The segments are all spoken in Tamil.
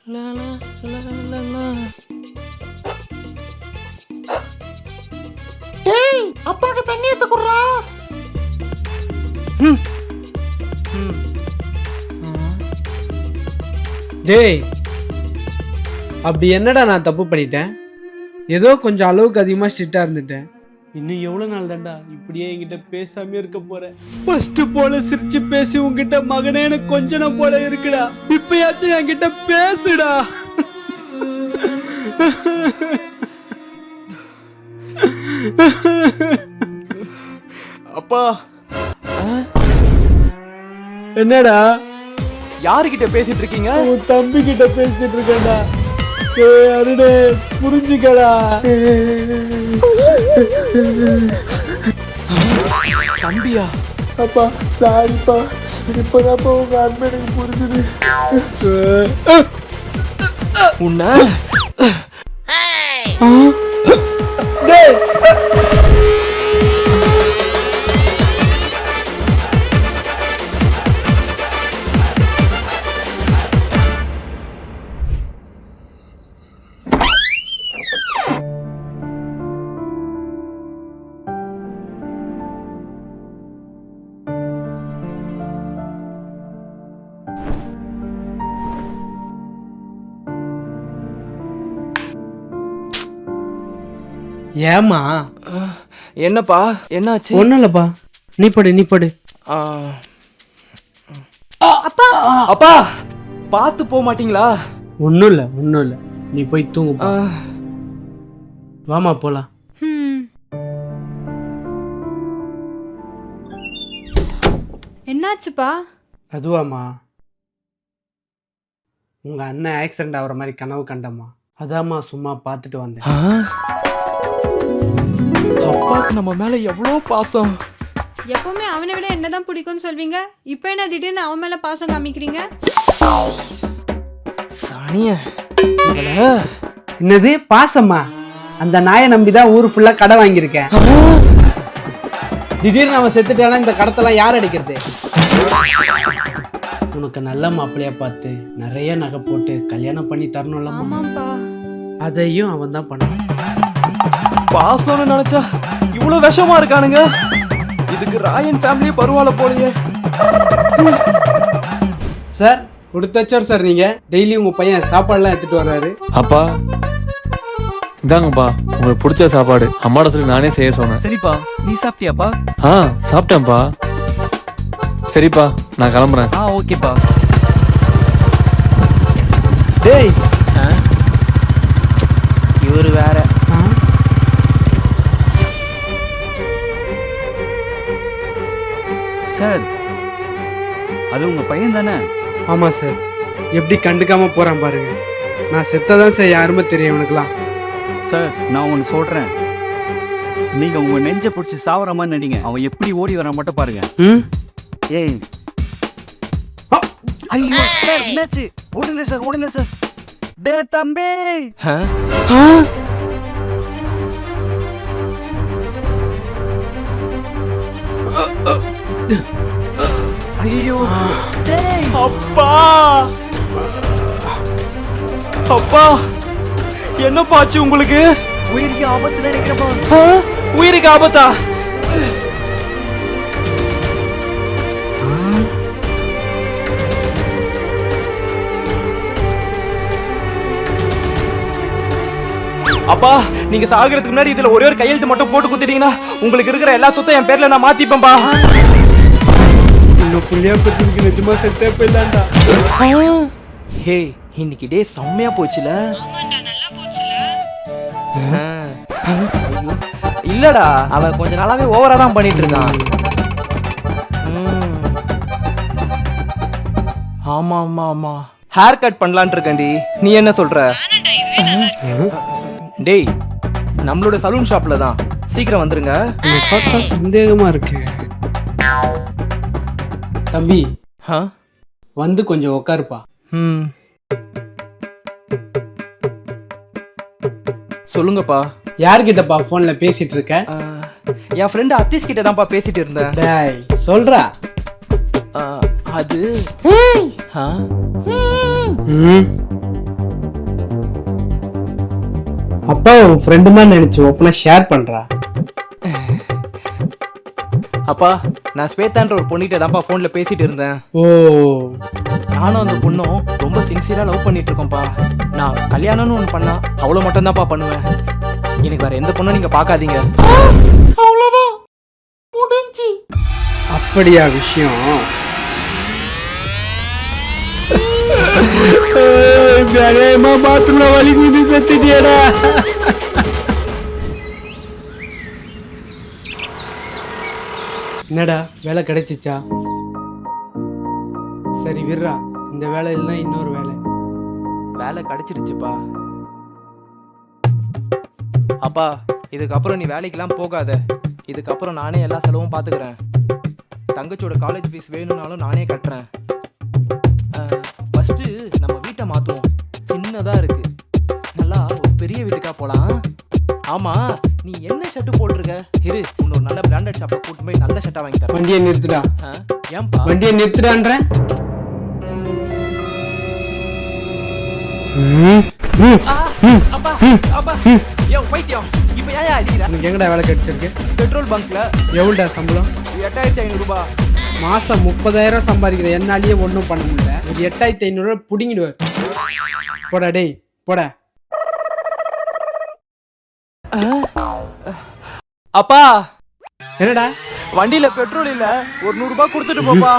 டேய் அப்பாக்கு தண்ணி எடுத்து குடுறா. டேய் அப்படி என்னடா நான் தப்பு பண்ணிட்டேன்? ஏதோ கொஞ்சம் அளவுக்கு அதிகமாக ஸ்ட்ரிக்டா இருந்துட்டேன். இன்னும் எவ்வளோ நாள் தான்டா இப்படியே என்கிட்ட பேசாமே இருக்க போறேன்? ஃபர்ஸ்ட் போல சிரிச்சு பேசி உங்ககிட்ட மகனே எனக்கு கொஞ்சம் போல இருக்குடா. இப்பயாச்சும் என்கிட்ட பேசுடா. அப்பா என்னடா? யாருகிட்ட பேசிட்டு இருக்கீங்க? உன் தம்பி கிட்ட பேசிட்டு இருக்கேன்டா. அருணே புரிஞ்சுக்கடா. தம்பியா? அப்பா சாரிப்பா, இப்பதான்ப்பா உங்க அன்பு எனக்கு புரிஞ்சுது. உன்ன டேய் ஏமா? என்னப்பா என்னாச்சு? ஒன்றும் இல்லைப்பா, நீ படு. அப்பா பார்த்து போக மாட்டீங்களா? ஒன்றும் இல்லை, நீ போய் தூங்குப்பா. வாமா போலாம். என்னாச்சுப்பா? அதுவாம்மா, உங்க அண்ணன் ஆக்சிடென்ட் ஆகிற மாதிரி கனவு கண்டம்மா. அதாம்மா சும்மா பார்த்துட்டு வந்தேன். அப்பாக்கு நம்ம மேல எவ்வளவு பாசம். எப்பவுமே அவனை விட என்னதான் பிடிக்கும்னு சொல்வீங்க, இப்போ என்ன திடீர்னு அவன் மேல பாசம் காமிக்கிறீங்க? சாணிய என்னது பாசம்மா? அந்த நாயை நம்பிதான் ஊர் ஃபுல்லா கடை வாங்கியிருக்கேன். திடீர்னு அவன் செத்துட்டானா இந்த கடத்தெல்லாம் யார் அடிக்கிறது? உனக்கு நல்ல மாப்பிள்ளையா பார்த்து நிறைய நகை போட்டு கல்யாணம் பண்ணி தரணும்ல. ஆமாப்பா, அதையும் அவன் தான் பண்ணான். பாசம்னு நினைச்சா இவ்வளவு விஷமா இருக்கானுங்க. இதுக்கு ராயன் ஃபேமிலியே பரவாயில்ல போலயே. சார் கொடுத்தச்சோர் சார், நீங்க டெய்லி உங்க பையன் சாப்பாடுலாம் எடுத்துட்டு வர்றாரு. அப்பா இதாங்கப்பா உங்களுக்கு பிடிச்ச சாப்பாடு. அம்மாட சொல்லி நானே செய்ய சொன்னேன். சரிப்பா, நீ சாப்பிட்டியாப்பா? சாப்பிட்டேன்ப்பா. சரிப்பா நான் கிளம்புறேன். ஓகேப்பா. டேய் இவரு வேற. சார் அது உங்க பையன் தானே? ஆமா சார். எப்படி கண்டுக்காம போறான் பாருங்க. நான் செத்ததான் சார் யாருமே தெரியும் இவனுக்குலாம். சார் நான் ஒன்று சொல்றேன், நீங்க உங்க நெஞ்ச பிடிச்சி சாவற மாதிரி நடிங்க. அவன் எப்படி ஓடி வரான் மட்டும் பாருங்க. ஏய் ஐயோ சார், என்னாச்சு? ஓடல சார். டே தம்பி. ஐயோ அப்பா என்னப்பா ஆச்சு உங்களுக்கு? உயிருக்கு ஆபத்து நினைக்கிறப்பா. உயிருக்கு ஆபத்தா? அப்பா நீங்க சாகிறதுக்கு முன்னாடி இதுல ஒரே ஒரு கையெழுத்து மட்டும் போட்டு குத்திட்டீங்கன்னா உங்களுக்கு இருக்கிற எல்லா சொத்தையும் என் பேர்ல நான் மாத்திப்பேன்பா. இன்னும் புள்ளியா பத்திருக்கு, நிஜமா செத்தே போயிடலாம்டா. ஹே இன்னைக்கு டே செம்மையா போச்சுல. இல்லடா அவன் கொஞ்ச நாளாவே ஓவரா தான் பண்ணிட்டு இருக்கான். ஆமா ஹேர் கட் பண்ணலான் இருக்கேன்டி. நீ என்ன சொல்ற? டேய் நம்மளோட சலூன் ஷாப்ல தான், சீக்கிரம் வந்துருங்க. பார்த்தா சந்தேகமா இருக்கு. தம்பி வந்து கொஞ்சம் உட்காருப்பா. சொல்லுங்கப்பா. யார்கிட்டப்பா போன்ல பேசிட்டு இருக்க? என் ஃப்ரெண்ட் அத்தீஷ் கிட்ட தான்ப்பா பேசிட்டு இருந்தேன். டேய் சொல்றா. அது அப்பா உன் ஃப்ரெண்டு மாதிரி நினைச்சு ஓப்பனா ஷேர் பண்றா. அப்பா நான் ஸ்வேதான்ற ஒரு பொண்ணிட்ட தான்ப்பா ஃபோன்ல பேசிட்டு இருந்தேன். ஓ, நானும் அந்த பொண்ணும் ரொம்ப சின்சியரா லவ் பண்ணிட்டு இருக்கோம்ப்பா. நான் கல்யாணம்னு ஒன்று பண்ணா அவ்வளோ மட்டும் தான்ப்பா பண்ணுவேன். எனக்கு வேற எந்த பொண்ணும் நீங்க பார்க்காதீங்க. அவ்வளோதான் முடிஞ்சு. அப்படியா விஷயம்? பாத்ரூம்ல வலி குதி செத்துட்டியடா. என்னடா வேலை கிடைச்சிச்சா? சரி விர்றா, இந்த வேலை இல்லைன்னா இன்னொரு வேலை. வேலை கிடைச்சிருச்சுப்பா. அப்பா இதுக்கப்புறம் நீ வேலைக்கெல்லாம் போகாத. இதுக்கப்புறம் நானே எல்லா செலவும் பார்த்துக்கிறேன். தங்கச்சியோட காலேஜ் ஃபீஸ் வேணும்னாலும் நானே கட்டுறேன். ஃபஸ்ட்டு நம்ம வீட்டை மாற்றுவோம். சின்னதாக இருக்கு, நல்லா ஒரு பெரிய வீட்டுக்கா போகலாம். ஆமாம், நீ என்ன ஷர்ட்டு போட்டிருக்க? இரு, இன்னொரு நல்ல பிராண்டட் ஷாப்பை கூட்டு போய் நல்ல ஷர்ட்டாக வாங்கி தரேன். வண்டியை நிறுத்துடா. ஏன்பா வண்டியை நிறுத்துடான்ற? அப்பா அப்பா யோ பைத்தியம், இப்போ ஏன் அடிக்கிற? உனக்கு எங்கடா வேலை கிடைச்சிருக்கு? பெட்ரோல் பங்க்ல. எவ்வளோடா சம்பளம்? 8500 ரூபாய். மாசம் 30,000 சம்பாதிக்கிற என்னாலேயே ஒன்றும் பண்ண முடியல. ஒரு 8500 புடிங்கிடுவார். போடா டேய் போடா. அப்பா என்னடா வண்டியில பெட்ரோல் இல்ல, ஒரு 100 ரூபாய் கொடுத்துட்டு போப்பா.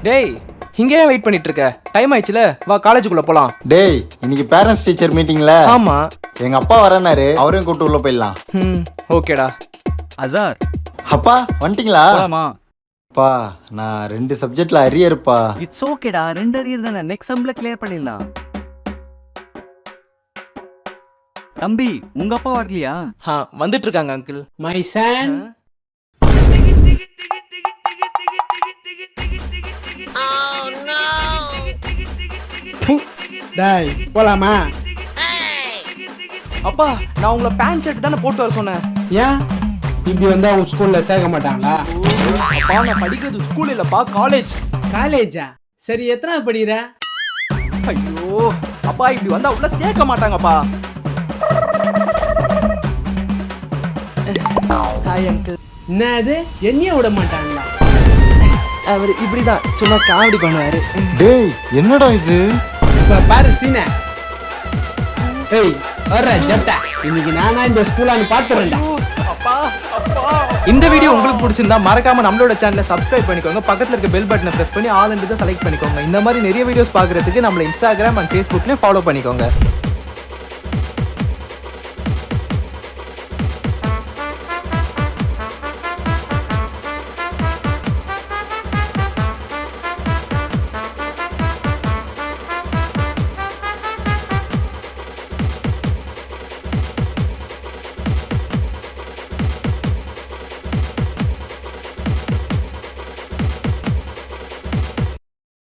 டேய் இங்கே ஏன் வெயிட் பண்ணிட்டு இருக்க? டைம் ஆயிடுச்சுல, வா காலேஜுக்குள்ள போலாம். டேய் இன்னைக்கு பேரண்ட்ஸ் டீச்சர் மீட்டிங்ல ஆமா, எங்க அப்பா வரனாரு, அவரையும் கூப்பிட்டு உள்ள போயிடலாம். ஓகேடா. அசார் அப்பா வந்துட்டீங்களா? போலாமா? அப்பா நான் 2 சப்ஜெக்ட்ல அரியர்ப்பா. இட்ஸ் ஓகேடா, 2 அரியர் தானே, நெக்ஸ்ட் செம்ல கிளியர் பண்ணிடலாம். தம்பி உங்க அப்பா வரலையா? வந்துட்டு இருக்காங்க அங்கிள். My son. டேய் போலாமா? அப்பா நான் உங்களை பேண்ட் ஷர்ட் தானே போட்டு வர சொன்னேன். ஏன் இப்படி வந்தா உன் ஸ்கூல்ல சேர்க்க மாட்டாங்களா? அப்பா நான் படிக்கிறது ஸ்கூல் இல்லப்பா, காலேஜ். காலேஜா? சரி எத்தனை படிக்கிற? ஐயோ அப்பா, இப்படி வந்தா உள்ள சேர்க்க மாட்டாங்கப்பா. Hi uncle. என்னது என்னைய விட மாட்டாங்களா? அவர் இப்படிதான் சும்மா காமெடி பண்ணுவாரு. டேய் என்னடா இது? இப்ப பாரு சீன. ஏய் வர்ற ஜப்டா, இன்னைக்கு நானா இந்த ஸ்கூலான்னு பாத்துறேன்டா. அப்பா அப்பா, இந்த வீடியோ உங்களுக்கு பிடிச்சிருந்தா மறக்காம நம்மளோட சேனலை சப்ஸ்கிரைப் பண்ணிக்கோங்க. பக்கத்துல இருக்க பெல் பட்டனை பிரஸ் பண்ணி ஆல் செலக்ட் பண்ணிக்கோங்க. இந்த மாதிரி நிறைய வீடியோஸ் பாக்குறதுக்கு நம்மள இன்ஸ்டாகிராம் அண்ட் ஃபேஸ்புக்லயும் ஃபாலோ பண்ணிக்கோங்க.